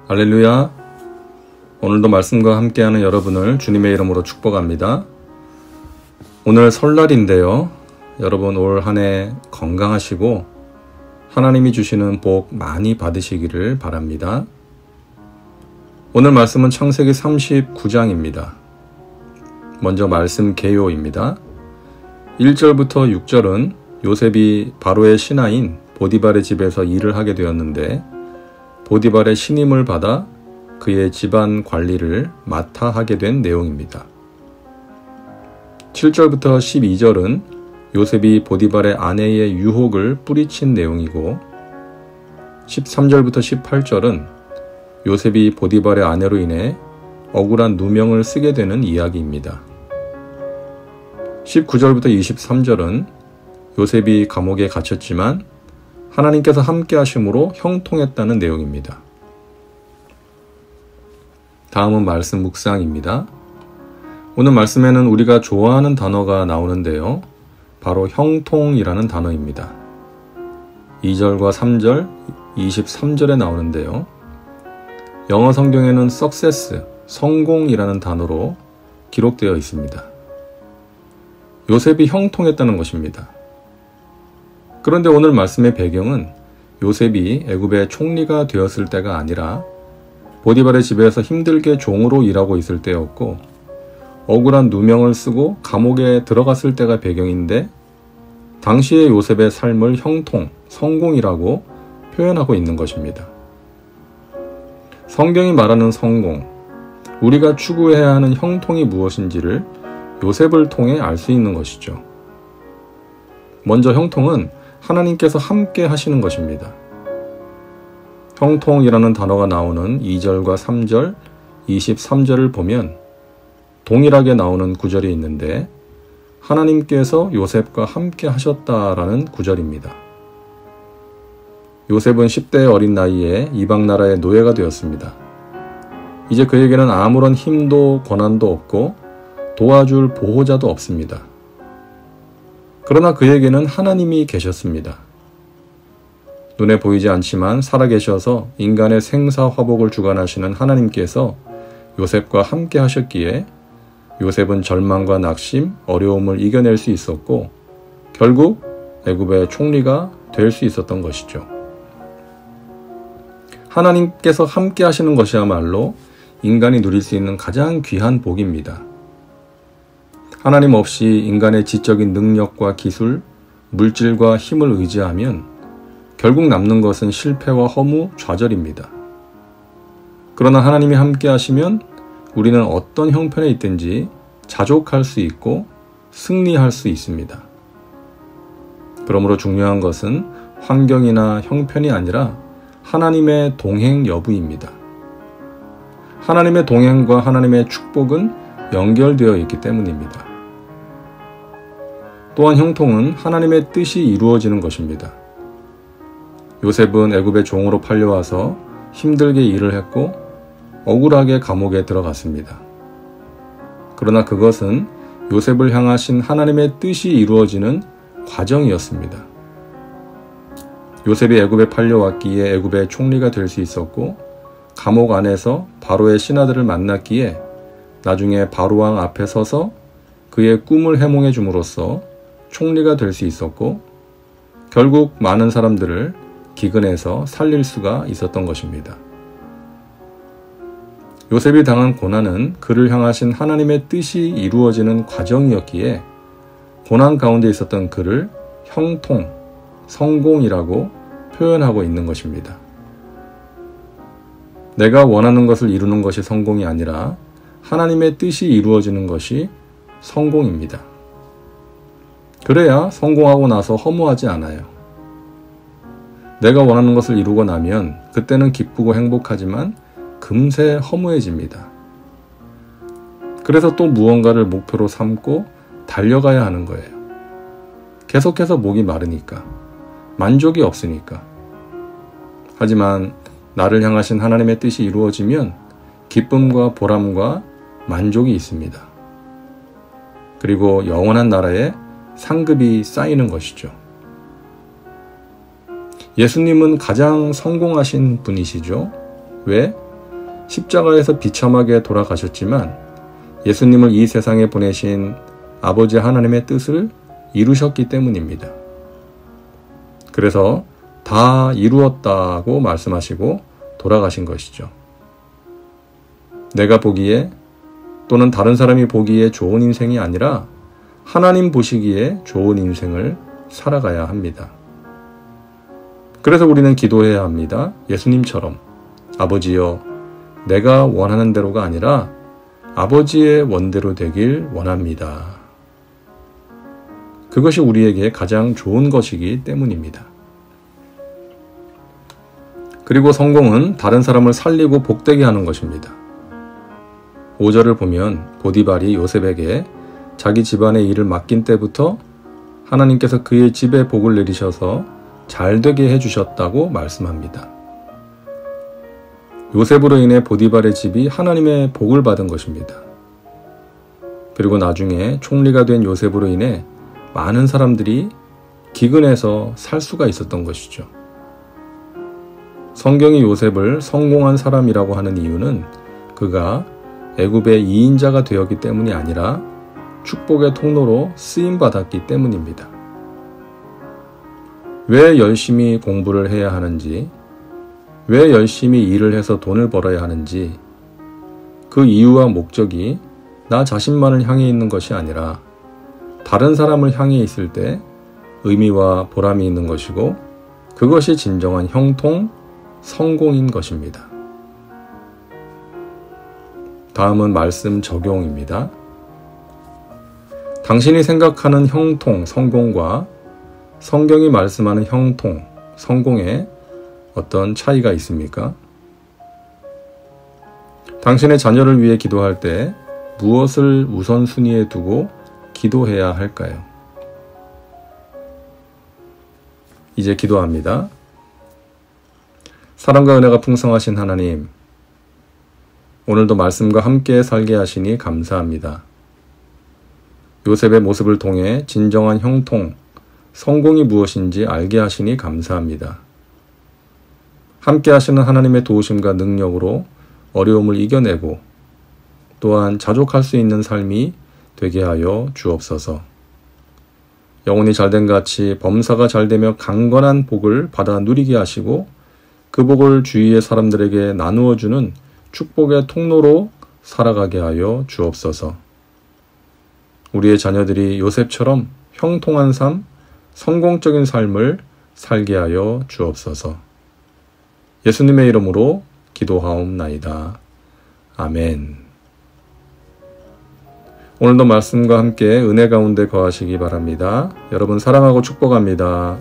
할렐루야. 오늘도 말씀과 함께하는 여러분을 주님의 이름으로 축복합니다. 오늘 설날인데요. 여러분 올 한 해 건강하시고 하나님이 주시는 복 많이 받으시기를 바랍니다. 오늘 말씀은 창세기 39장입니다. 먼저 말씀 개요입니다. 1절부터 6절은 요셉이 바로의 신하인 보디발의 집에서 일을 하게 되었는데 보디발의 신임을 받아 그의 집안 관리를 맡아 하게 된 내용입니다. 7절부터 12절은 요셉이 보디발의 아내의 유혹을 뿌리친 내용이고 13절부터 18절은 요셉이 보디발의 아내로 인해 억울한 누명을 쓰게 되는 이야기입니다. 19절부터 23절은 요셉이 감옥에 갇혔지만 하나님께서 함께 하심으로 형통했다는 내용입니다. 다음은 말씀 묵상입니다. 오늘 말씀에는 우리가 좋아하는 단어가 나오는데요. 바로 형통이라는 단어입니다. 2절과 3절, 23절에 나오는데요. 영어 성경에는 success, 성공이라는 단어로 기록되어 있습니다. 요셉이 형통했다는 것입니다. 그런데 오늘 말씀의 배경은 요셉이 애굽의 총리가 되었을 때가 아니라 보디발의 집에서 힘들게 종으로 일하고 있을 때였고 억울한 누명을 쓰고 감옥에 들어갔을 때가 배경인데 당시의 요셉의 삶을 형통, 성공이라고 표현하고 있는 것입니다. 성경이 말하는 성공, 우리가 추구해야 하는 형통이 무엇인지를 요셉을 통해 알 수 있는 것이죠. 먼저 형통은 하나님께서 함께 하시는 것입니다. 형통이라는 단어가 나오는 2절과 3절, 23절을 보면 동일하게 나오는 구절이 있는데 하나님께서 요셉과 함께 하셨다라는 구절입니다. 요셉은 10대의 어린 나이에 이방 나라의 노예가 되었습니다. 이제 그에게는 아무런 힘도 권한도 없고 도와줄 보호자도 없습니다. 그러나 그에게는 하나님이 계셨습니다. 눈에 보이지 않지만 살아계셔서 인간의 생사화복을 주관하시는 하나님께서 요셉과 함께 하셨기에 요셉은 절망과 낙심, 어려움을 이겨낼 수 있었고 결국 애굽의 총리가 될 수 있었던 것이죠. 하나님께서 함께 하시는 것이야말로 인간이 누릴 수 있는 가장 귀한 복입니다. 하나님 없이 인간의 지적인 능력과 기술, 물질과 힘을 의지하면 결국 남는 것은 실패와 허무, 좌절입니다. 그러나 하나님이 함께 하시면 우리는 어떤 형편에 있든지 자족할 수 있고 승리할 수 있습니다. 그러므로 중요한 것은 환경이나 형편이 아니라 하나님의 동행 여부입니다. 하나님의 동행과 하나님의 축복은 연결되어 있기 때문입니다. 또한 형통은 하나님의 뜻이 이루어지는 것입니다. 요셉은 애굽의 종으로 팔려와서 힘들게 일을 했고 억울하게 감옥에 들어갔습니다. 그러나 그것은 요셉을 향하신 하나님의 뜻이 이루어지는 과정이었습니다. 요셉이 애굽에 팔려왔기에 애굽의 총리가 될 수 있었고 감옥 안에서 바로의 신하들을 만났기에 나중에 바로왕 앞에 서서 그의 꿈을 해몽해 줌으로써 총리가 될 수 있었고 결국 많은 사람들을 기근에서 살릴 수가 있었던 것입니다. 요셉이 당한 고난은 그를 향하신 하나님의 뜻이 이루어지는 과정이었기에 고난 가운데 있었던 그를 형통, 성공이라고 표현하고 있는 것입니다. 내가 원하는 것을 이루는 것이 성공이 아니라 하나님의 뜻이 이루어지는 것이 성공입니다. 그래야 성공하고 나서 허무하지 않아요. 내가 원하는 것을 이루고 나면 그때는 기쁘고 행복하지만 금세 허무해집니다. 그래서 또 무언가를 목표로 삼고 달려가야 하는 거예요. 계속해서 목이 마르니까, 만족이 없으니까. 하지만 나를 향하신 하나님의 뜻이 이루어지면 기쁨과 보람과 만족이 있습니다. 그리고 영원한 나라에 상급이 쌓이는 것이죠. 예수님은 가장 성공하신 분이시죠. 왜? 십자가에서 비참하게 돌아가셨지만 예수님을 이 세상에 보내신 아버지 하나님의 뜻을 이루셨기 때문입니다. 그래서 다 이루었다고 말씀하시고 돌아가신 것이죠. 내가 보기에 또는 다른 사람이 보기에 좋은 인생이 아니라 하나님 보시기에 좋은 인생을 살아가야 합니다. 그래서 우리는 기도해야 합니다. 예수님처럼 아버지여, 내가 원하는 대로가 아니라 아버지의 원대로 되길 원합니다. 그것이 우리에게 가장 좋은 것이기 때문입니다. 그리고 성공은 다른 사람을 살리고 복되게 하는 것입니다. 5절을 보면 보디발이 요셉에게 자기 집안의 일을 맡긴 때부터 하나님께서 그의 집에 복을 내리셔서 잘되게 해주셨다고 말씀합니다. 요셉으로 인해 보디발의 집이 하나님의 복을 받은 것입니다. 그리고 나중에 총리가 된 요셉으로 인해 많은 사람들이 기근해서 살 수가 있었던 것이죠. 성경이 요셉을 성공한 사람이라고 하는 이유는 그가 애굽의 2인자가 되었기 때문이 아니라 축복의 통로로 쓰임받았기 때문입니다. 왜 열심히 공부를 해야 하는지, 왜 열심히 일을 해서 돈을 벌어야 하는지, 그 이유와 목적이 나 자신만을 향해 있는 것이 아니라 다른 사람을 향해 있을 때 의미와 보람이 있는 것이고 그것이 진정한 형통, 성공인 것입니다. 다음은 말씀 적용입니다. 당신이 생각하는 형통, 성공과 성경이 말씀하는 형통, 성공에 어떤 차이가 있습니까? 당신의 자녀를 위해 기도할 때 무엇을 우선순위에 두고 기도해야 할까요? 이제 기도합니다. 사랑과 은혜가 풍성하신 하나님, 오늘도 말씀과 함께 살게 하시니 감사합니다. 요셉의 모습을 통해 진정한 형통, 성공이 무엇인지 알게 하시니 감사합니다. 함께 하시는 하나님의 도우심과 능력으로 어려움을 이겨내고 또한 자족할 수 있는 삶이 되게 하여 주옵소서. 영혼이 잘된 같이 범사가 잘되며 강건한 복을 받아 누리게 하시고 그 복을 주위의 사람들에게 나누어 주는 축복의 통로로 살아가게 하여 주옵소서. 우리의 자녀들이 요셉처럼 형통한 삶, 성공적인 삶을 살게 하여 주옵소서. 예수님의 이름으로 기도하옵나이다. 아멘. 오늘도 말씀과 함께 은혜 가운데 거하시기 바랍니다. 여러분 사랑하고 축복합니다.